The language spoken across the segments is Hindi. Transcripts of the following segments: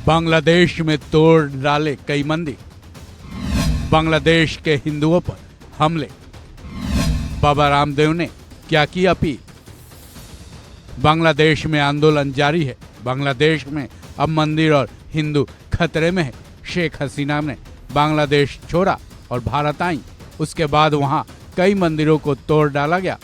बांग्लादेश में तोड़ डाले कई मंदिर, बांग्लादेश के हिंदुओं पर हमले, बाबा रामदेव ने क्या की अपील। बांग्लादेश में आंदोलन जारी है। बांग्लादेश में अब मंदिर और हिंदू खतरे में है। शेख हसीना ने बांग्लादेश छोड़ा और भारत आई, उसके बाद वहां कई मंदिरों को तोड़ डाला गया,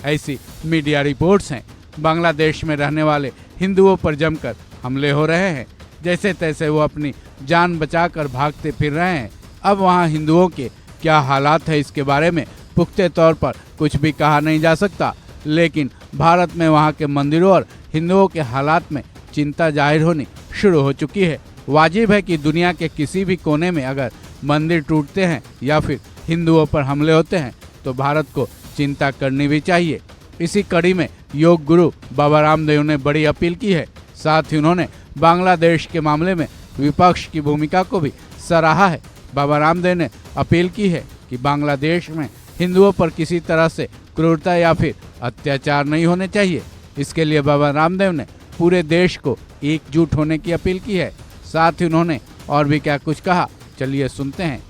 ऐसी मीडिया रिपोर्ट्स हैं। बांग्लादेश में रहने वाले हिंदुओं पर जमकर हमले हो रहे हैं। जैसे तैसे वो अपनी जान बचाकर भागते फिर रहे हैं। अब वहाँ हिंदुओं के क्या हालात है, इसके बारे में पुख्ते तौर पर कुछ भी कहा नहीं जा सकता, लेकिन भारत में वहाँ के मंदिरों और हिंदुओं के हालात में चिंता जाहिर होनी शुरू हो चुकी है। वाजिब है कि दुनिया के किसी भी कोने में अगर मंदिर टूटते हैं या फिर हिंदुओं पर हमले होते हैं तो भारत को चिंता करनी भी चाहिए। इसी कड़ी में योग गुरु बाबा रामदेव ने बड़ी अपील की है। साथ ही उन्होंने बांग्लादेश के मामले में विपक्ष की भूमिका को भी सराहा है। बाबा रामदेव ने अपील की है कि बांग्लादेश में हिंदुओं पर किसी तरह से क्रूरता या फिर अत्याचार नहीं होने चाहिए। इसके लिए बाबा रामदेव ने पूरे देश को एकजुट होने की अपील की है। साथ ही उन्होंने और भी क्या कुछ कहा, चलिए सुनते हैं।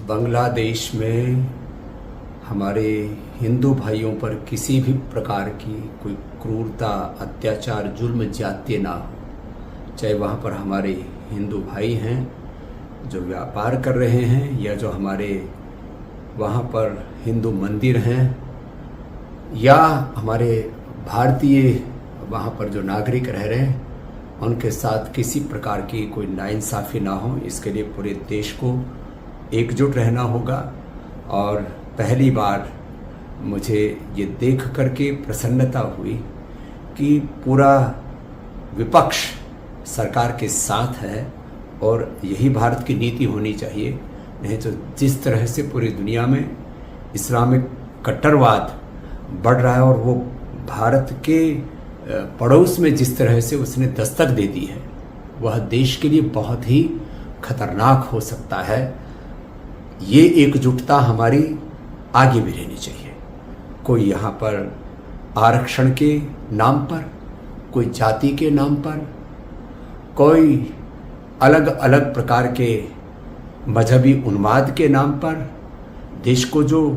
बांग्लादेश में हमारे हिंदू भाइयों पर किसी भी प्रकार की कोई क्रूरता, अत्याचार, जुल्म, ज्यादती ना हो। चाहे वहाँ पर हमारे हिंदू भाई हैं जो व्यापार कर रहे हैं, या जो हमारे वहाँ पर हिंदू मंदिर हैं, या हमारे भारतीय वहाँ पर जो नागरिक रह रहे हैं, उनके साथ किसी प्रकार की कोई नाइंसाफ़ी ना हो। इसके लिए पूरे देश को एकजुट रहना होगा। और पहली बार मुझे ये देख करके प्रसन्नता हुई कि पूरा विपक्ष सरकार के साथ है, और यही भारत की नीति होनी चाहिए। नहीं तो जिस तरह से पूरी दुनिया में इस्लामिक कट्टरवाद बढ़ रहा है और वो भारत के पड़ोस में जिस तरह से उसने दस्तक दे दी है, वह देश के लिए बहुत ही खतरनाक हो सकता है। ये एकजुटता हमारी आगे भी रहनी चाहिए। कोई यहाँ पर आरक्षण के नाम पर, कोई जाति के नाम पर, कोई अलग अलग प्रकार के मजहबी उन्माद के नाम पर देश को जो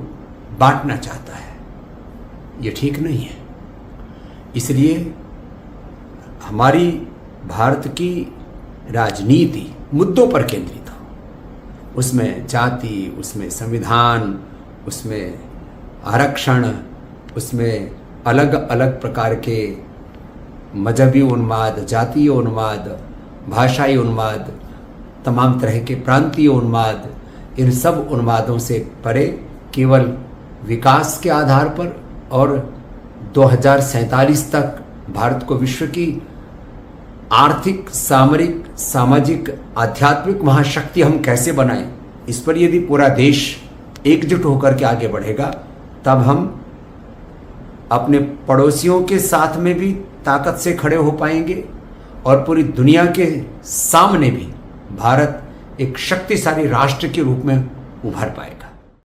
बांटना चाहता है, ये ठीक नहीं है। इसलिए हमारी भारत की राजनीति मुद्दों पर केंद्रित हो। उसमें जाति, उसमें संविधान, उसमें आरक्षण, उसमें अलग अलग प्रकार के मजहबी उन्माद, जातीय उन्माद, भाषाई उन्माद, तमाम तरह के प्रांतीय उन्माद, इन सब उन्मादों से परे केवल विकास के आधार पर और 2047 तक भारत को विश्व की आर्थिक, सामरिक, सामाजिक, आध्यात्मिक महाशक्ति हम कैसे बनाएं, इस पर यदि पूरा देश एकजुट होकर के आगे बढ़ेगा, तब हम अपने पड़ोसियों के साथ में भी ताकत से खड़े हो पाएंगे और पूरी दुनिया के सामने भी भारत एक शक्तिशाली राष्ट्र के रूप में उभर पाएगा।